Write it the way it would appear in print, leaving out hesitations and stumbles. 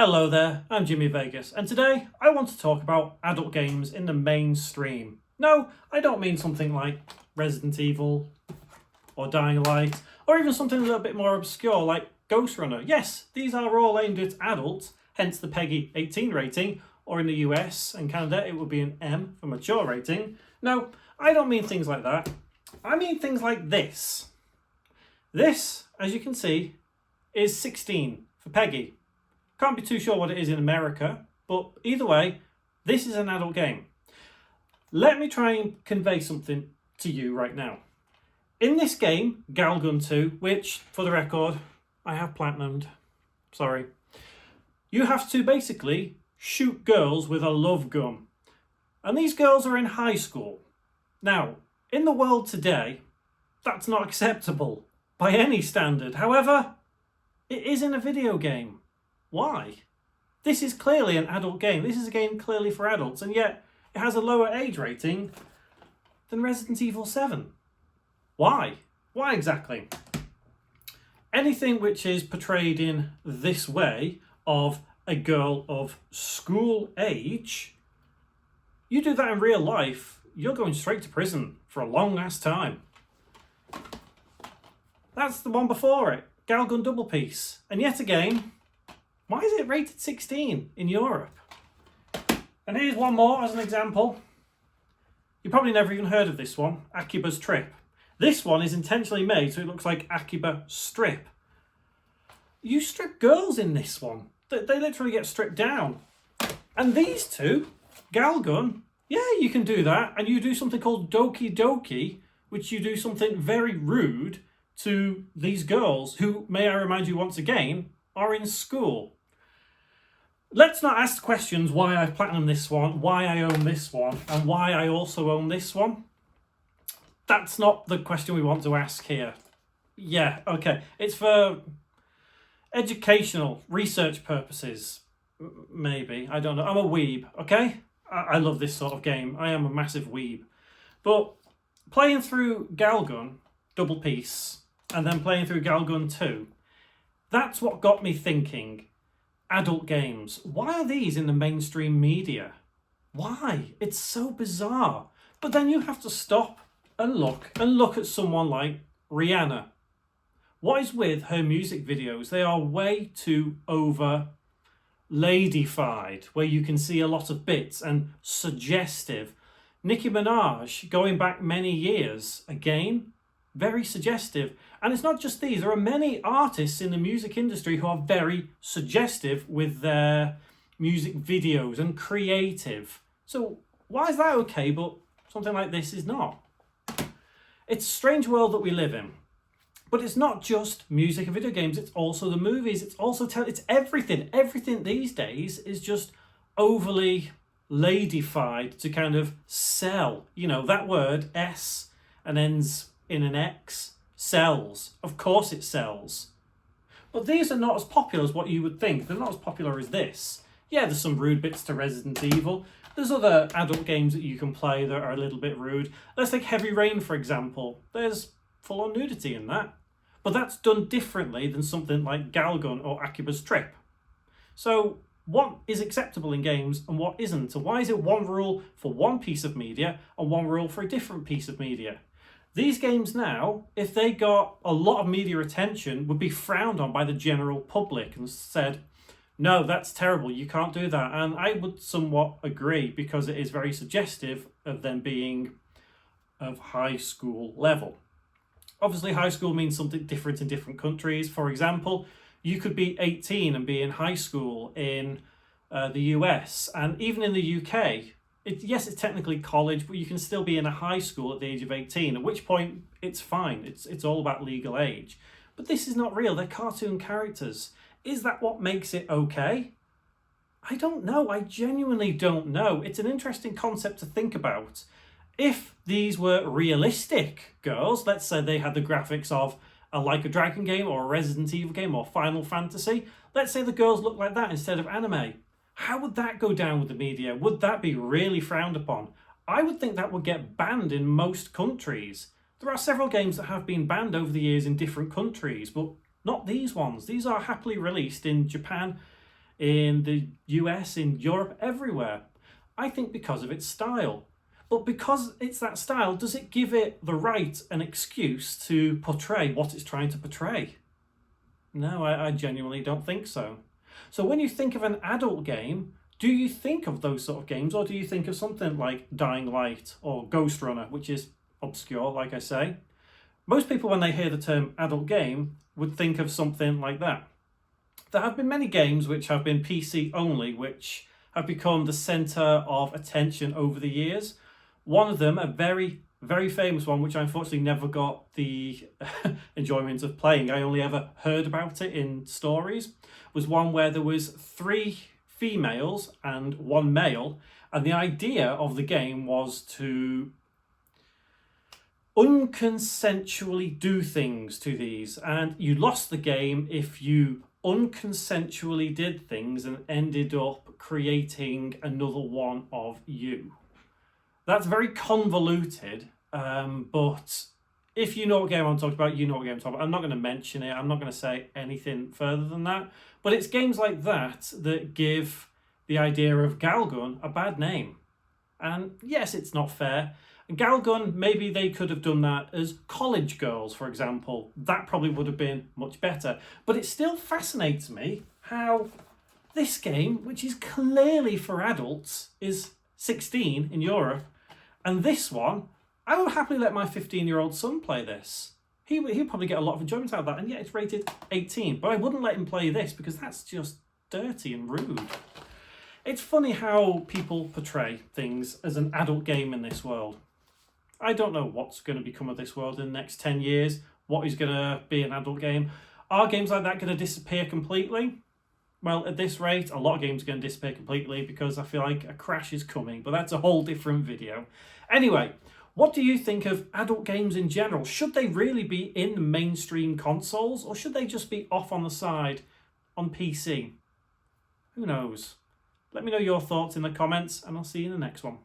Hello there, I'm Jimmy Vegas, and today I want to talk about adult games in the mainstream. No, I don't mean something like Resident Evil or Dying Light, or even something a little bit more obscure like Ghost Runner. Yes, these are all aimed at adults, hence the PEGI 18 rating, or in the US and Canada it would be an M for mature rating. No, I don't mean things like that. I mean things like this. This, as you can see, is 16 for PEGI. Can't be too sure what it is in America, but either way, this is an adult game. Let me try and convey something to you right now. In this game, Galgun 2, which, for the record, I have platinumed. Sorry. You have to basically shoot girls with a love gun. And these girls are in high school. Now, in the world today, that's not acceptable by any standard. However, it is in a video game. Why? This is clearly an adult game. This is a game clearly for adults, and yet it has a lower age rating than Resident Evil 7. Why? Why exactly? Anything which is portrayed in this way of a girl of school age, you do that in real life, you're going straight to prison for a long ass time. That's the one before it, Galgun Double Peace. And yet again, why is it rated 16 in Europe? And here's one more as an example. You probably never even heard of this one, Akiba's Trip. This one is intentionally made so it looks like Akiba Strip. You strip girls in this one. They literally get stripped down. And these two, Galgun, yeah, you can do that. And you do something called Doki Doki, which you do something very rude to these girls who, may I remind you once again, are in school. Let's not ask questions why I've platinumed this one, why I own this one, and why I also own this one. That's not the question we want to ask here. Yeah, okay. It's for educational, research purposes. Maybe. I don't know. I'm a weeb, okay? I love this sort of game. I am a massive weeb. But playing through Galgun, Double Peace, and then playing through Galgun 2, that's what got me thinking. Adult games. Why are these in the mainstream media? Why? It's so bizarre. But then you have to stop and look at someone like Rihanna. What is with her music videos? They are way too over ladyfied, where you can see a lot of bits, and suggestive. Nicki Minaj, going back many years, again, very suggestive. And it's not just these. There are many artists in the music industry who are very suggestive with their music videos and creative. So why is that okay, but something like this is not? It's a strange world that we live in. But it's not just music and video games. It's also the movies. It's also it's everything. Everything these days is just overly ladyfied to kind of sell. You know, that word, S, and ends in an X, sells. Of course it sells. But these are not as popular as what you would think. They're not as popular as this. Yeah, there's some rude bits to Resident Evil. There's other adult games that you can play that are a little bit rude. Let's take Heavy Rain, for example. There's full-on nudity in that. But that's done differently than something like Galgun or Akiba's Trip. So what is acceptable in games and what isn't? And why is it one rule for one piece of media and one rule for a different piece of media? These games now, if they got a lot of media attention, would be frowned on by the general public and said, no, that's terrible, you can't do that. And I would somewhat agree, because it is very suggestive of them being of high school level. Obviously, high school means something different in different countries. For example, you could be 18 and be in high school in the US, and even in the UK, yes, it's technically college, but you can still be in a high school at the age of 18, at which point it's fine. It's all about legal age. But this is not real. They're cartoon characters. Is that what makes it okay? I don't know. I genuinely don't know. It's an interesting concept to think about. If these were realistic girls, let's say they had the graphics of a Like a Dragon game or a Resident Evil game or Final Fantasy, let's say the girls look like that instead of anime. How would that go down with the media? Would that be really frowned upon? I would think that would get banned in most countries. There are several games that have been banned over the years in different countries, but not these ones. These are happily released in Japan, in the US, in Europe, everywhere. I think because of its style. But because it's that style, does it give it the right and excuse to portray what it's trying to portray? No, I genuinely don't think so. So when you think of an adult game, do you think of those sort of games, or do you think of something like Dying Light or Ghost Runner, which is obscure, like I say? Most people, when they hear the term adult game, would think of something like that. There have been many games which have been PC only, which have become the centre of attention over the years. One of them, a very, very famous one, which I unfortunately never got the enjoyment of playing, I only ever heard about it in stories, was one where there was 3 females and 1 male, and the idea of the game was to unconsensually do things to these, and you lost the game if you unconsensually did things and ended up creating another one of you. That's very convoluted, but if you know what game I'm talking about, you know what game I'm talking about. I'm not going to mention it. I'm not going to say anything further than that. But it's games like that that give the idea of Galgun a bad name. And yes, it's not fair. Galgun, maybe they could have done that as College Girls, for example. That probably would have been much better. But it still fascinates me how this game, which is clearly for adults, is 16 in Europe. And this one, I will happily let my 15-year-old son play this. He'll probably get a lot of enjoyment out of that. And yet it's rated 18. But I wouldn't let him play this because that's just dirty and rude. It's funny how people portray things as an adult game in this world. I don't know what's going to become of this world in the next 10 years. What is going to be an adult game? Are games like that going to disappear completely? Well, at this rate, a lot of games are going to disappear completely because I feel like a crash is coming, but that's a whole different video. Anyway, what do you think of adult games in general? Should they really be in the mainstream consoles, or should they just be off on the side on PC? Who knows? Let me know your thoughts in the comments, and I'll see you in the next one.